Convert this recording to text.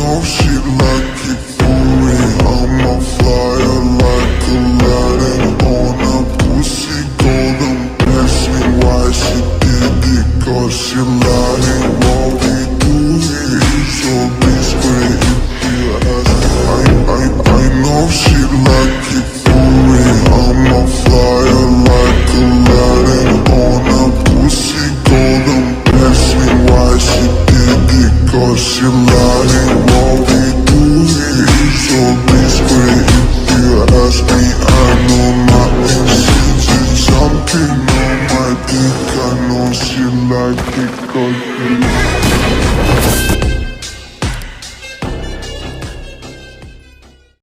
know she like it for me. I'm a flyer like Aladdin on a pussy golden. Ask me why she did it, cause she lying. What we do here is so discreet. If you ask, I know she like it for me. I'm a flyer like Aladdin on a pussy golden. Ask me why she did it, cause she lying. What we do here is so discreet. If you ask me, I know nothing. She's just jumping on my dick. I know she like it, cause